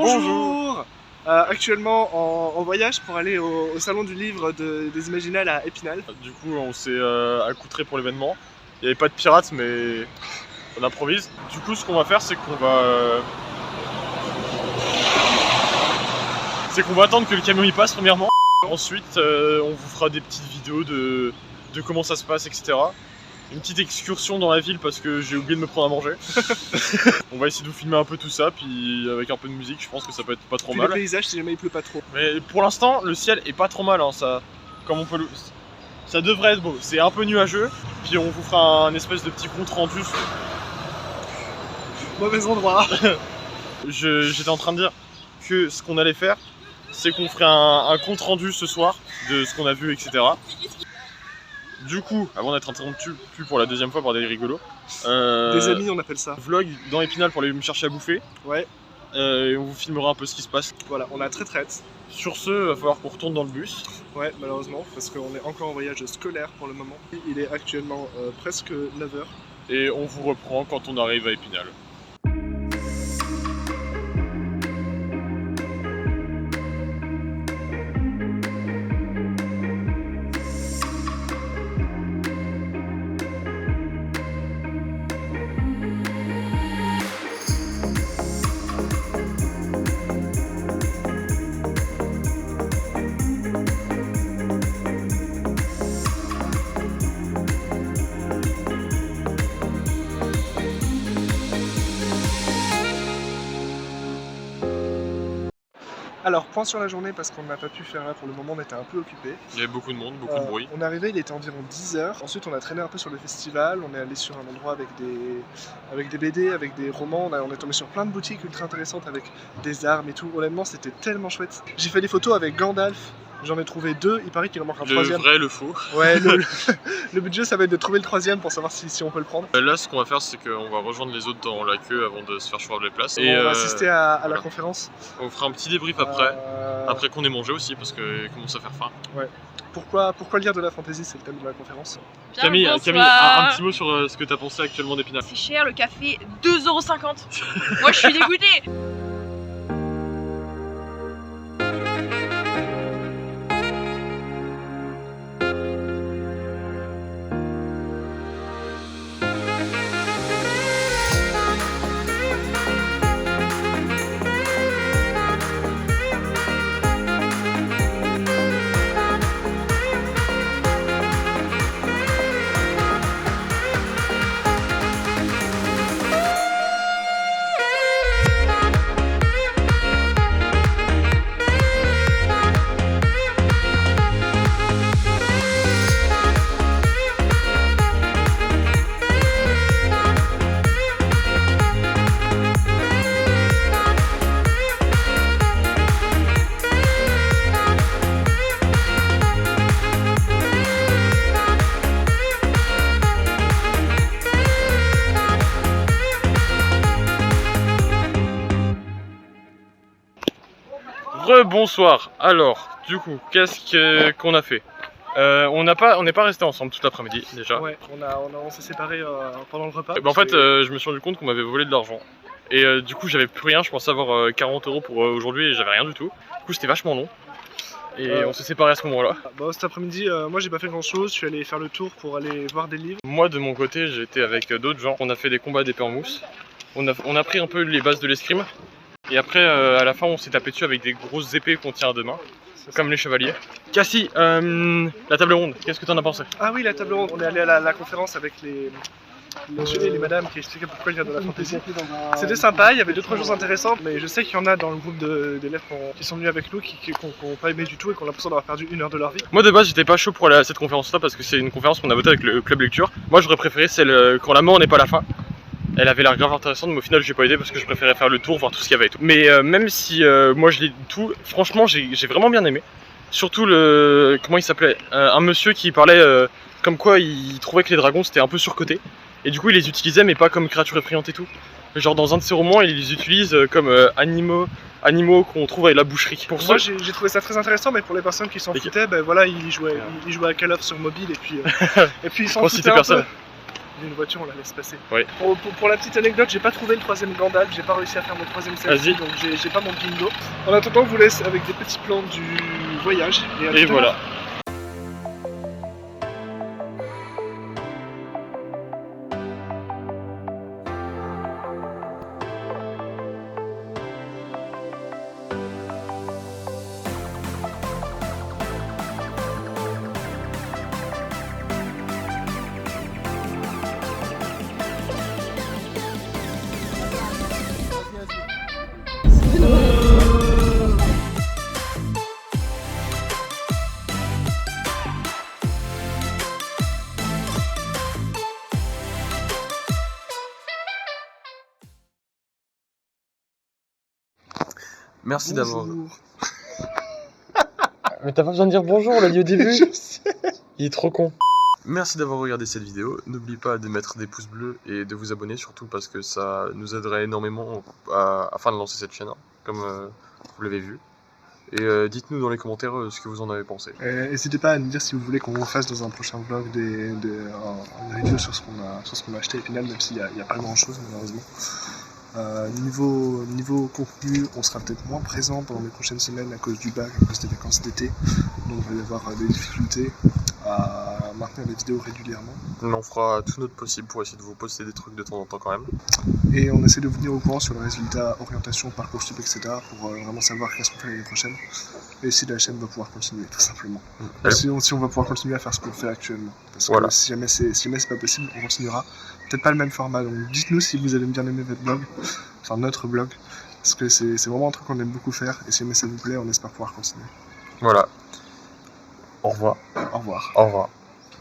Bonjour. Actuellement en voyage pour aller au salon du livre des Imaginales à Épinal. Du coup on s'est accoutrés pour l'événement. Il n'y avait pas de pirates mais on improvise. Du coup ce qu'on va faire c'est qu'on va attendre que le camion y passe premièrement. Ensuite on vous fera des petites vidéos de comment ça se passe, etc. Une petite excursion dans la ville parce que j'ai oublié de me prendre à manger. On va essayer de vous filmer un peu tout ça, puis avec un peu de musique, je pense que ça peut être pas trop mal. Le paysage si jamais il pleut pas trop. Mais pour l'instant, le ciel est pas trop mal, hein, ça, comme on peut le... Ça devrait être beau, c'est un peu nuageux, puis on vous fera un espèce de petit compte rendu. Mauvais endroit. J'étais en train de dire que ce qu'on allait faire, c'est qu'on ferait un compte rendu ce soir de ce qu'on a vu, etc. Du coup, avant d'être interrompu pour la deuxième fois par des rigolos, des amis on appelle ça. Vlog dans Épinal pour aller me chercher à bouffer. Ouais. Et on vous filmera un peu ce qui se passe. Voilà, on a très hâte. Sur ce, il va falloir qu'on retourne dans le bus. Ouais, malheureusement, parce qu'on est encore en voyage scolaire pour le moment. Il est actuellement presque 9h. Et on vous reprend quand on arrive à Épinal. Alors, point sur la journée parce qu'on n'a pas pu faire là pour le moment, on était un peu occupés. Il y avait beaucoup de monde, beaucoup de bruit. On est arrivé, il était environ 10h. Ensuite, on a traîné un peu sur le festival. On est allé sur un endroit avec des BD, avec des romans. On est tombé sur plein de boutiques ultra intéressantes avec des armes et tout. Honnêtement, c'était tellement chouette. J'ai fait des photos avec Gandalf. J'en ai trouvé 2, il paraît qu'il en manque un troisième. Le vrai, le faux. Ouais, le but du jeu ça va être de trouver le troisième pour savoir si on peut le prendre. Là, ce qu'on va faire, c'est qu'on va rejoindre les autres dans la queue avant de se faire choisir les places. Et on va assister à la conférence. On fera un petit débrief après qu'on ait mangé aussi, parce que commence à faire faim. Ouais. Pourquoi lire de la fantasy, c'est le thème de la conférence. Bien, Camille, un petit mot sur ce que tu as pensé actuellement d'Épinal. C'est cher, le café 2,50 €. Moi, je suis dégoûtée. Bonsoir. Alors, du coup, qu'est-ce qu'on a fait? On n'est pas resté ensemble toute l'après-midi déjà. Ouais, on s'est séparés pendant le repas. En fait, je me suis rendu compte qu'on m'avait volé de l'argent. Et du coup, j'avais plus rien. Je pensais avoir 40 € pour aujourd'hui et j'avais rien du tout. Du coup, c'était vachement long. Et on s'est séparés à ce moment-là. Bon, cet après-midi, moi j'ai pas fait grand chose. Je suis allé faire le tour pour aller voir des livres. Moi, de mon côté, j'étais avec d'autres gens. On a fait des combats d'épée en mousse. On a pris un peu les bases de l'escrime. Et après, à la fin, on s'est tapé dessus avec des grosses épées qu'on tient à deux mains, comme les chevaliers. Cassie, la table ronde, qu'est-ce que t'en as pensé? Ah oui, la table ronde, on est allé à la conférence avec les messieurs et les madames qui expliquaient pourquoi lire de la fantasy. C'était sympa, il y avait 2-3 choses intéressantes, mais je sais qu'il y en a dans le groupe d'élèves qui sont venus avec nous, qui n'ont pas aimé du tout et qui ont l'impression d'avoir perdu 1 heure de leur vie. Moi de base, j'étais pas chaud pour aller à cette conférence-là parce que c'est une conférence qu'on a votée avec le club lecture. Moi, j'aurais préféré celle quand la mort n'est pas la fin. Elle avait l'air grave intéressante, mais au final j'ai pas aidé parce que je préférais faire le tour, voir tout ce qu'il y avait et tout. Mais même si moi je l'ai tout, franchement j'ai vraiment bien aimé. Surtout comment il s'appelait, un monsieur qui parlait comme quoi il trouvait que les dragons c'était un peu surcoté. Et du coup il les utilisait mais pas comme créatures effrayantes et tout. Genre dans un de ses romans il les utilise comme animaux qu'on trouve à la boucherie. Pour moi j'ai trouvé ça très intéressant, mais pour les personnes qui s'en foutaient, ben voilà, ils jouaient à Call of sur mobile et puis ils s'en foutaient un peu. une voiture, on la laisse passer. Oui. Pour la petite anecdote, j'ai pas trouvé le 3ème Gandalf, j'ai pas réussi à faire mon 3ème selfie, Vas-y. donc j'ai pas mon bingo. En attendant, on vous laisse avec des petits plans du voyage. À Et tout à l'heure. voilà. Merci d'avoir. Bonjour. Mais t'as pas besoin de dire bonjour, on l'a dit au début. Je sais. Il est trop con. Merci d'avoir regardé cette vidéo. N'oubliez pas de mettre des pouces bleus et de vous abonner, surtout parce que ça nous aiderait énormément afin de lancer cette chaîne, hein, comme vous l'avez vu. Et dites-nous dans les commentaires ce que vous en avez pensé. N'hésitez pas à nous dire si vous voulez qu'on fasse dans un prochain vlog une review sur ce qu'on a acheté à Épinal, même s'il n'y a pas grand chose malheureusement. Niveau contenu, on sera peut-être moins présent pendant les prochaines semaines à cause du bac, à cause des vacances d'été. Donc il va y avoir des difficultés à maintenir les vidéos régulièrement. Mais on fera tout notre possible pour essayer de vous poster des trucs de temps en temps quand même. Et on essaie de vous tenir au courant sur les résultats, orientation, Parcoursup, etc. pour vraiment savoir qu'est-ce qu'on fait l'année prochaine. Et si la chaîne va pouvoir continuer, tout simplement. Si on va pouvoir continuer à faire ce qu'on fait actuellement. Parce que voilà. si jamais c'est pas possible, on continuera. Peut-être pas le même format, donc dites-nous si vous avez bien aimé votre blog, enfin notre blog, parce que c'est vraiment un truc qu'on aime beaucoup faire, et si jamais ça vous plaît, on espère pouvoir continuer. Voilà. Au revoir. Au revoir. Au revoir.